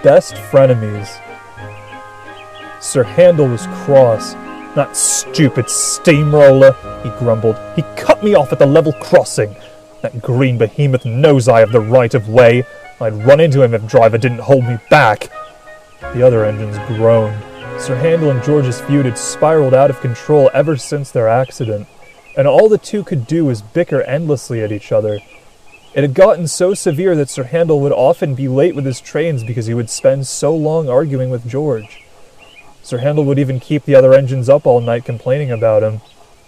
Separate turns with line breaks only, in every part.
best frenemies. Sir Handel was cross. "That stupid steamroller," he grumbled. "He cut me off at the level crossing. That green behemoth knows I have the right of way. I'd run into him if driver didn't hold me back." The other engines groaned. Sir Handel and George's feud had spiraled out of control ever since their accident, and all the two could do was bicker endlessly at each other. It had gotten so severe that Sir Handel would often be late with his trains because he would spend so long arguing with George. Sir Handel would even keep the other engines up all night complaining about him.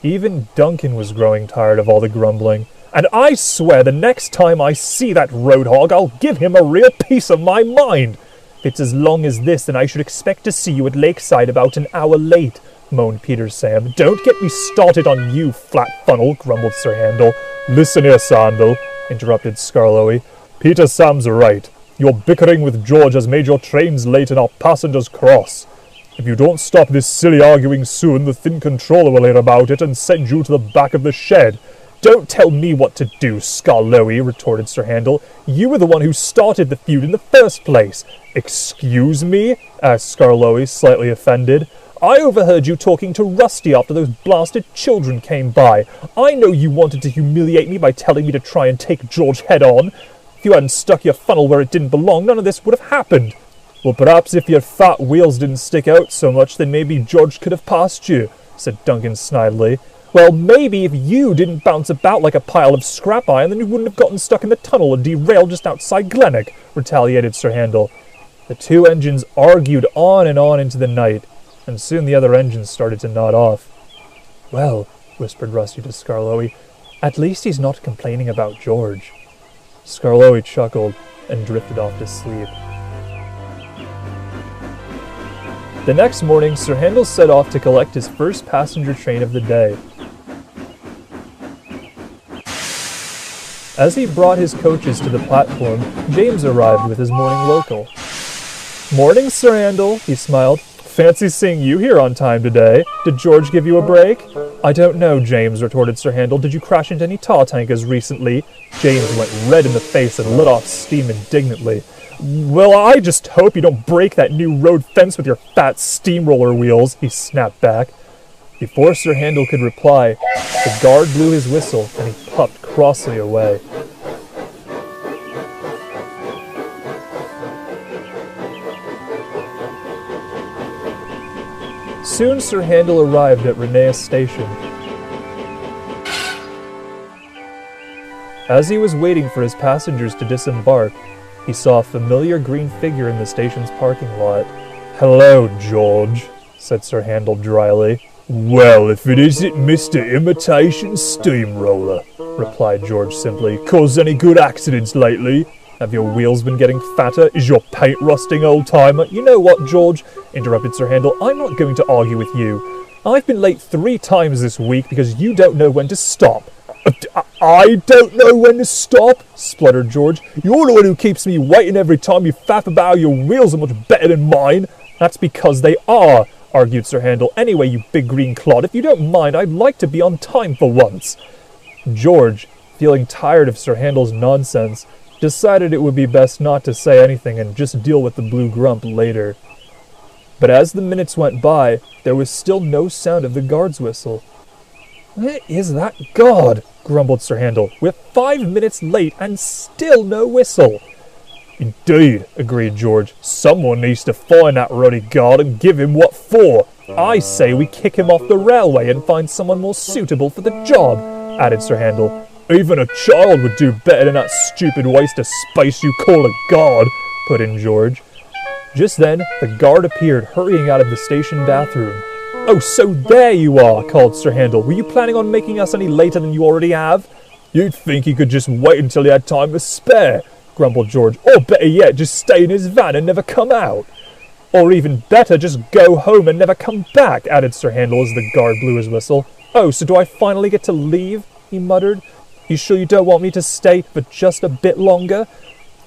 Even Duncan was growing tired of all the grumbling. "And I swear the next time I see that road hog, I'll give him a real piece of my mind. If it's as long as this, then I should expect to see you at Lakeside about an hour late," moaned Peter Sam. "Don't get me started on you, flat funnel," grumbled Sir Handel. "Listen here, Sandal," interrupted Skarloey. "Peter Sam's right. Your bickering with George has made your trains late and our passengers cross. If you don't stop this silly arguing soon, the Thin Controller will hear about it and send you to the back of the shed." "Don't tell me what to do, Skarloey," retorted Sir Handel. "You were the one who started the feud in the first place." "Excuse me?" asked Skarloey, slightly offended. "I overheard you talking to Rusty after those blasted children came by. I know you wanted to humiliate me by telling me to try and take George head on. If you hadn't stuck your funnel where it didn't belong, none of this would have happened." "Well, perhaps if your fat wheels didn't stick out so much, then maybe George could have passed you," said Duncan snidely. "Well, maybe if you didn't bounce about like a pile of scrap iron, then you wouldn't have gotten stuck in the tunnel and derailed just outside Glennock," retaliated Sir Handel. The two engines argued on and on into the night, and soon the other engines started to nod off. "Well," whispered Rusty to Skarloey, "at least he's not complaining about George." Skarloey chuckled and drifted off to sleep. The next morning, Sir Handel set off to collect his first passenger train of the day. As he brought his coaches to the platform, James arrived with his morning local. "Morning, Sir Handel," he smiled. "Fancy seeing you here on time today. Did George give you a break?" "I don't know, James," retorted Sir Handel. "Did you crash into any tar tankers recently?" James went red in the face and let off steam indignantly. "Well, I just hope you don't break that new road fence with your fat steamroller wheels," he snapped back. Before Sir Handel could reply, the guard blew his whistle and he puffed crossly away. Soon Sir Handel arrived at Reneus Station. As he was waiting for his passengers to disembark, he saw a familiar green figure in the station's parking lot. "Hello, George," said Sir Handel dryly. "Well, if it isn't Mr. Imitation Steamroller," replied George simply. "Caused any good accidents lately? Have your wheels been getting fatter? Is your paint rusting, old-timer?" "You know what, George?" interrupted Sir Handel. "I'm not going to argue with you. I've been late 3 times this week because you don't know when to stop." "I don't know when to stop?" spluttered George. "You're the one who keeps me waiting every time you faff about how your wheels are much better than mine." "That's because they are," argued Sir Handel. "Anyway, you big green clod, if you don't mind, I'd like to be on time for once." George, feeling tired of Sir Handel's nonsense, decided it would be best not to say anything and just deal with the blue grump later. But as the minutes went by, there was still no sound of the guard's whistle. "Where is that guard?" grumbled Sir Handel. "We're 5 minutes late and still no whistle." "Indeed," agreed George. "Someone needs to find that ruddy guard and give him what for." "I say we kick him off the railway and find someone more suitable for the job," added Sir Handel. "Even a child would do better than that stupid waste of space you call a guard," put in George. Just then, the guard appeared, hurrying out of the station bathroom. "Oh, so there you are," called Sir Handel. "Were you planning on making us any later than you already have?" "You'd think he could just wait until he had time to spare," grumbled George. "Or better yet, just stay in his van and never come out." "Or even better, just go home and never come back," added Sir Handel as the guard blew his whistle. "Oh, so do I finally get to leave?" he muttered. "You sure you don't want me to stay for just a bit longer?"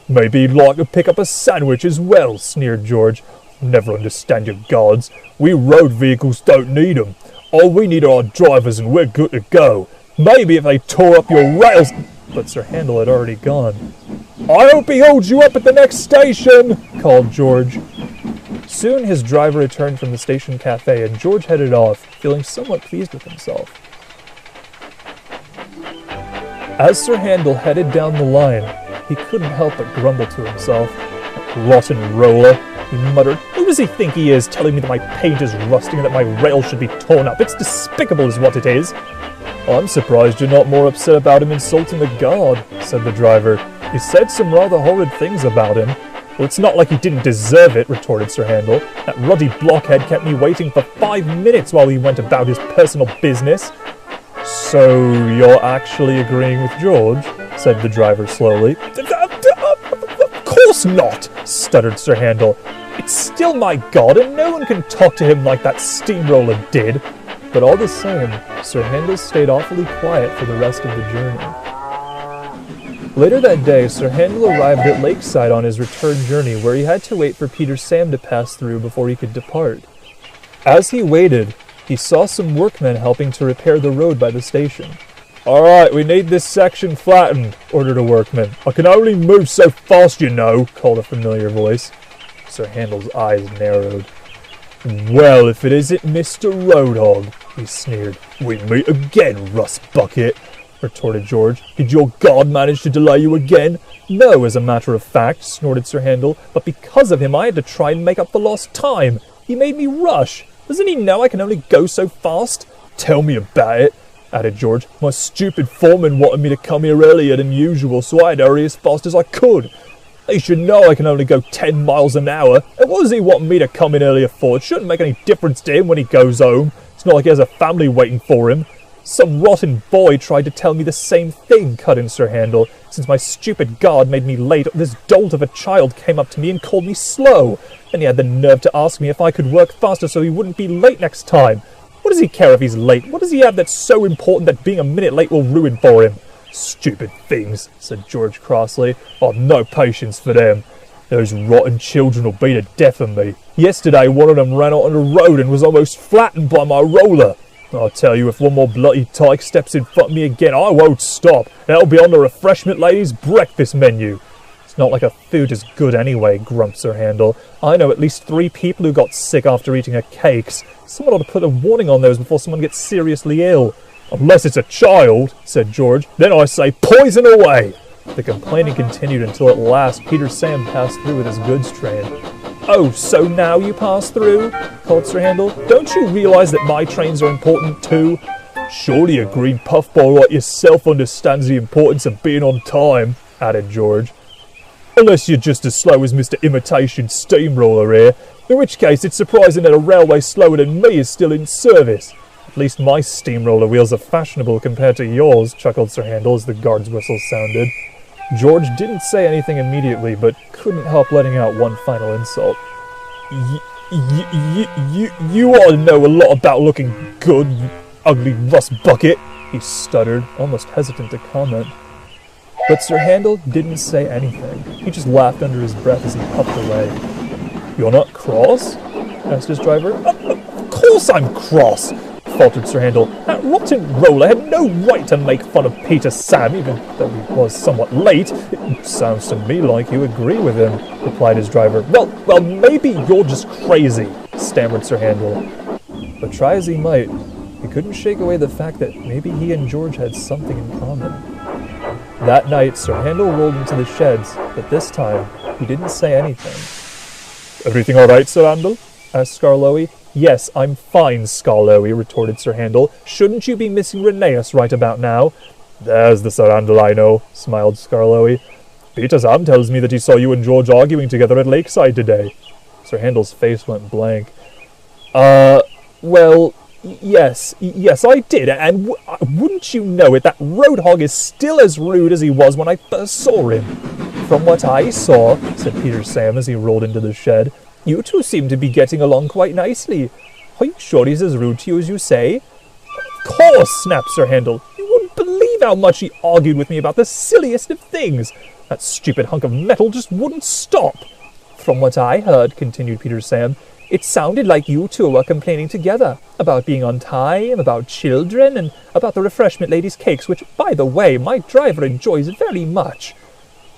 "Maybe you'd like to pick up a sandwich as well," sneered George. "Never understand your guards. We road vehicles don't need them. All we need are our drivers and we're good to go. Maybe if they tore up your rails..." But Sir Handel had already gone. I hope he holds you up at the next station, called George. Soon his driver returned from the station cafe and George headed off, feeling somewhat pleased with himself. As Sir Handel headed down the line, he couldn't help but grumble to himself. Rotten roller, he muttered. Who does he think he is, telling me that my paint is rusting and that my rail should be torn up? It's despicable is what it is. I'm surprised you're not more upset about him insulting the guard, said the driver. He said some rather horrid things about him. Well, it's not like he didn't deserve it, retorted Sir Handel. That ruddy blockhead kept me waiting for 5 minutes while he went about his personal business. So you're actually agreeing with George? Said the driver slowly. Of course not, stuttered Sir Handel. It's still my god, and no one can talk to him like that steamroller did. But all the same, Sir Handel stayed awfully quiet for the rest of the journey. Later that day, Sir Handel arrived at Lakeside on his return journey, where he had to wait for Peter Sam to pass through before he could depart. As he waited, he saw some workmen helping to repair the road by the station. All right, we need this section flattened, ordered a workman. I can only move so fast, you know, called a familiar voice. Sir Handel's eyes narrowed. Well, if it isn't Mr. Roadhog, he sneered. We meet again, Rust Bucket, retorted George. Did your guard manage to delay you again? No, as a matter of fact, snorted Sir Handel, but because of him I had to try and make up for lost time. He made me rush. Doesn't he know I can only go so fast? Tell me about it, added George. My stupid foreman wanted me to come here earlier than usual, so I had to hurry as fast as I could. He should know I can only go 10 miles an hour. And what does he want me to come in earlier for? It shouldn't make any difference to him when he goes home. It's not like he has a family waiting for him. Some rotten boy tried to tell me the same thing, cut in Sir Handel. Since my stupid guard made me late, this dolt of a child came up to me and called me slow. And he had the nerve to ask me if I could work faster so he wouldn't be late next time. What does he care if he's late? What does he have that's so important that being a minute late will ruin for him? Stupid things, said George crossly. I've no patience for them. Those rotten children will beat the death of me. Yesterday one of them ran out on the road and was almost flattened by my roller. I'll tell you, if one more bloody tyke steps in front of me again, I won't stop. That'll be on the refreshment lady's breakfast menu. It's not like a food is good anyway, grumped Sir Handel. I know at least 3 people who got sick after eating her cakes. Someone ought to put a warning on those before someone gets seriously ill. Unless it's a child, said George. Then I say poison away. The complaining continued until at last Peter Sam passed through with his goods train. Oh, so now you pass through? Called Sir Handel. Don't you realise that my trains are important too? Surely a green puffball like yourself understands the importance of being on time, added George. Unless you're just as slow as Mr. Imitation Steamroller here, in which case it's surprising that a railway slower than me is still in service. At least my steamroller wheels are fashionable compared to yours, chuckled Sir Handel as the guard's whistle sounded. George didn't say anything immediately, but couldn't help letting out one final insult. You ought to know a lot about looking good, you ugly rust bucket, he stuttered, almost hesitant to comment. But Sir Handel didn't say anything. He just laughed under his breath as he puffed away. You're not cross? Asked his driver. Of course I'm cross, faltered Sir Handel. That rotten roller had no right to make fun of Peter Sam, even though he was somewhat late. It sounds to me like you agree with him, replied his driver. Well, maybe you're just crazy, stammered Sir Handel. But try as he might, he couldn't shake away the fact that maybe he and George had something in common. That night, Sir Handel rolled into the sheds, but this time, he didn't say anything. Everything all right, Sir Handel? Asked Skarloey. Yes, I'm fine, Skarloey, retorted Sir Handel. Shouldn't you be missing Rheneas right about now? There's the Sir Handel I know, smiled Skarloey. Peter Sam tells me that he saw you and George arguing together at Lakeside today. Sir Handel's face went blank. Well, yes, I did, and wouldn't you know it, that Roadhog is still as rude as he was when I first saw him. From what I saw, said Peter Sam as he rolled into the shed, you two seem to be getting along quite nicely. Are you sure he's as rude to you as you say? Of course, snapped Sir Handel. You wouldn't believe how much he argued with me about the silliest of things. That stupid hunk of metal just wouldn't stop. From what I heard, continued Peter Sam, it sounded like you two were complaining together about being on time, about children, and about the refreshment lady's cakes, which, by the way, my driver enjoys very much.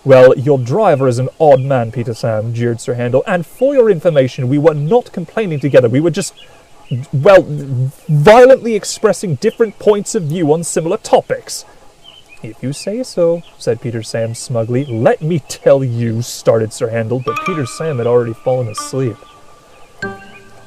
Well, your driver is an odd man, Peter Sam, jeered Sir Handel, and for your information, we were not complaining together. We were just, well, violently expressing different points of view on similar topics. If you say so, said Peter Sam smugly. Let me tell you, started Sir Handel, but Peter Sam had already fallen asleep.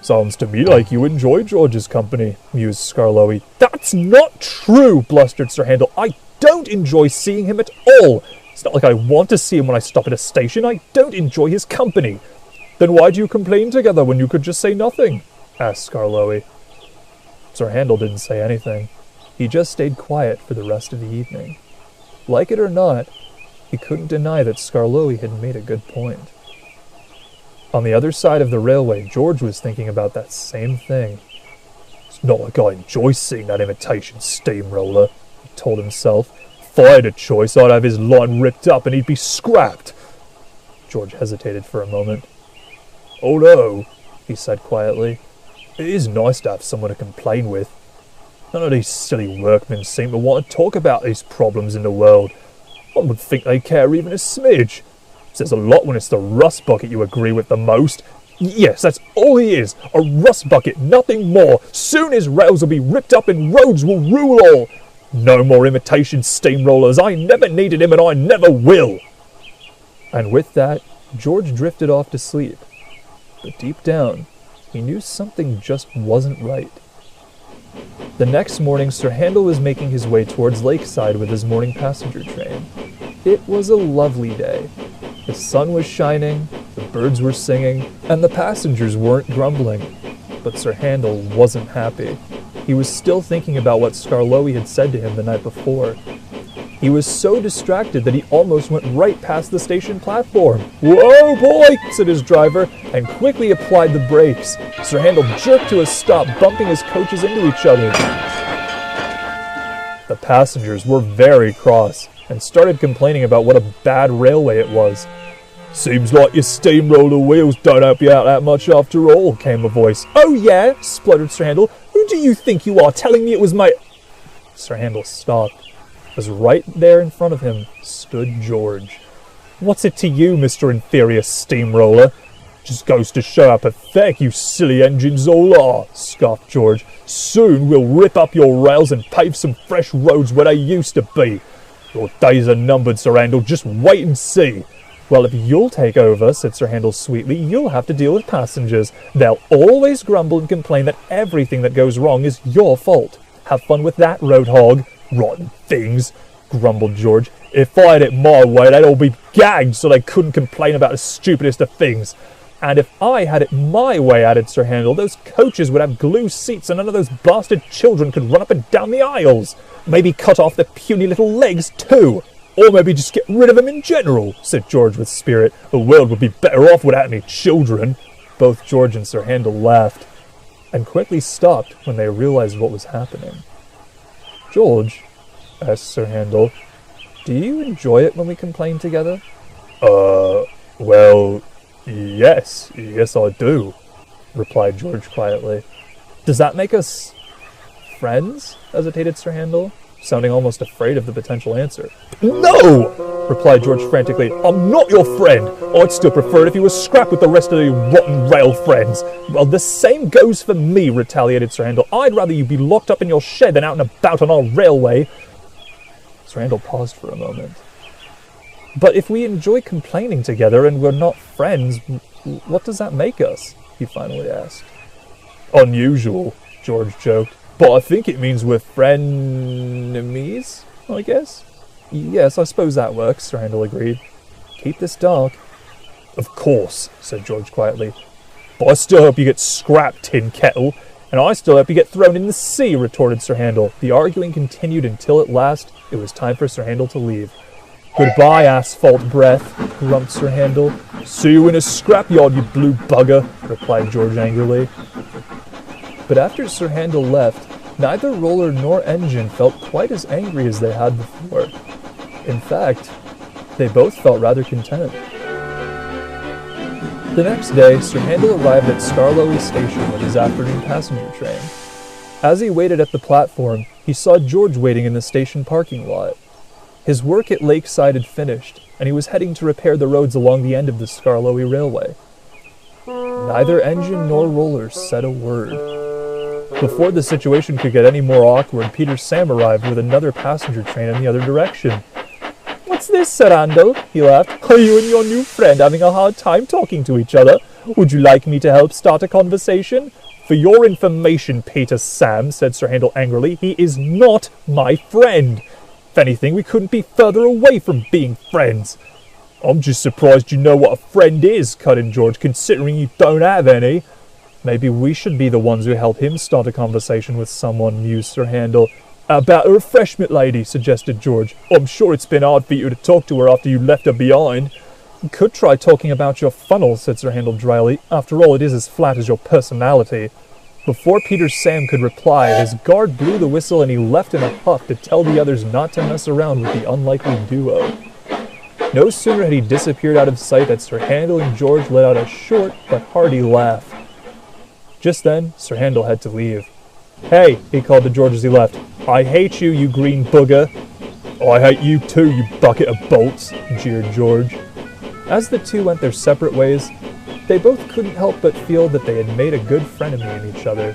Sounds to me like you enjoy George's company, mused Skarloey. That's not true, blustered Sir Handel. I don't enjoy seeing him at all. It's not like I want to see him when I stop at a station. I don't enjoy his company. Then why do you complain together when you could just say nothing? Asked Skarloey. Sir Handel didn't say anything. He just stayed quiet for the rest of the evening. Like it or not, he couldn't deny that Skarloey had made a good point. On the other side of the railway, George was thinking about that same thing. It's not like I enjoy seeing that imitation steamroller, he told himself. If I had a choice, I'd have his line ripped up and he'd be scrapped. George hesitated for a moment. Oh no, he said quietly. It is nice to have someone to complain with. None of these silly workmen seem to want to talk about these problems in the world. One would think they care even a smidge. Says a lot when it's the rust bucket you agree with the most. Yes, that's all he is, a rust bucket, nothing more. Soon his rails will be ripped up and roads will rule all. No more imitation steamrollers. I never needed him and I never will. And with that, George drifted off to sleep. But deep down, he knew something just wasn't right. The next morning, Sir Handel was making his way towards Lakeside with his morning passenger train. It was a lovely day. The sun was shining, the birds were singing, and the passengers weren't grumbling. But Sir Handel wasn't happy. He was still thinking about what Skarloey had said to him the night before. He was so distracted that he almost went right past the station platform. Whoa, boy, said his driver, and quickly applied the brakes. Sir Handel jerked to a stop, bumping his coaches into each other. The passengers were very cross, and started complaining about what a bad railway it was. Seems like your steamroller wheels don't help you out that much after all, came a voice. Oh yeah, spluttered Sir Handel. Who do you think you are, telling me it was my... Sir Handel stopped. As right there in front of him stood George. What's it to you, Mr. Inferior Steamroller? Just goes to show how pathetic you silly engines all are, scoffed George. Soon we'll rip up your rails and pave some fresh roads where they used to be. Your days are numbered, Sir Handel. Just wait and see. Well, if you'll take over, said Sir Handel sweetly, you'll have to deal with passengers. They'll always grumble and complain that everything that goes wrong is your fault. Have fun with that, road hog. Rotten things, grumbled George. If I had it my way, they'd all be gagged so they couldn't complain about the stupidest of things. And if I had it my way, added Sir Handel, those coaches would have glue seats and none of those bastard children could run up and down the aisles. Maybe cut off their puny little legs too. Or maybe just get rid of them in general, said George with spirit. The world would be better off without any children. Both George and Sir Handel laughed, and quickly stopped when they realized what was happening. George, asked Sir Handel, do you enjoy it when we complain together? Well, yes I do, replied George quietly. Does that make us friends? Hesitated Sir Handel, sounding almost afraid of the potential answer. No! Replied George frantically. I'm not your friend. I'd still prefer it if you were scrapped with the rest of your rotten rail friends. Well, the same goes for me, retaliated Sir Handel. I'd rather you be locked up in your shed than out and about on our railway. Sir Handel paused for a moment. But if we enjoy complaining together and we're not friends, what does that make us? He finally asked. Unusual, George joked. But I think it means we're frenemies, I guess? Yes, I suppose that works, Sir Handel agreed. Keep this dark. Of course, said George quietly. But I still hope you get scrapped, Tin Kettle. And I still hope you get thrown in the sea, retorted Sir Handel. The arguing continued until at last it was time for Sir Handel to leave. Goodbye, asphalt breath, grumped Sir Handel. See you in a scrapyard, you blue bugger, replied George angrily. But after Sir Handel left, neither roller nor engine felt quite as angry as they had before. In fact, they both felt rather content. The next day, Sir Handel arrived at Skarloey Station with his afternoon passenger train. As he waited at the platform, he saw George waiting in the station parking lot. His work at Lakeside had finished, and he was heading to repair the roads along the end of the Skarloey Railway. Neither engine nor rollers said a word. Before the situation could get any more awkward, Peter Sam arrived with another passenger train in the other direction. "What's this, Sir Randall?" he laughed. "Are you and your new friend having a hard time talking to each other? Would you like me to help start a conversation?" "For your information, Peter Sam," said Sir Handel angrily, "he is not my friend. If anything, we couldn't be further away from being friends." "I'm just surprised you know what a friend is," cut in George, "considering you don't have any." "Maybe we should be the ones who help him start a conversation with someone," mused Sir Handel. "How about a refreshment lady?" suggested George. "I'm sure it's been hard for you to talk to her after you left her behind." "You could try talking about your funnel," said Sir Handel dryly. "After all, it is as flat as your personality." Before Peter Sam could reply, his guard blew the whistle and he left in a huff to tell the others not to mess around with the unlikely duo. No sooner had he disappeared out of sight than Sir Handel and George let out a short but hearty laugh. Just then, Sir Handel had to leave. "Hey," he called to George as he left. "I hate you, you green booger." "I hate you too, you bucket of bolts," jeered George. As the two went their separate ways, they both couldn't help but feel that they had made a good frenemy in each other.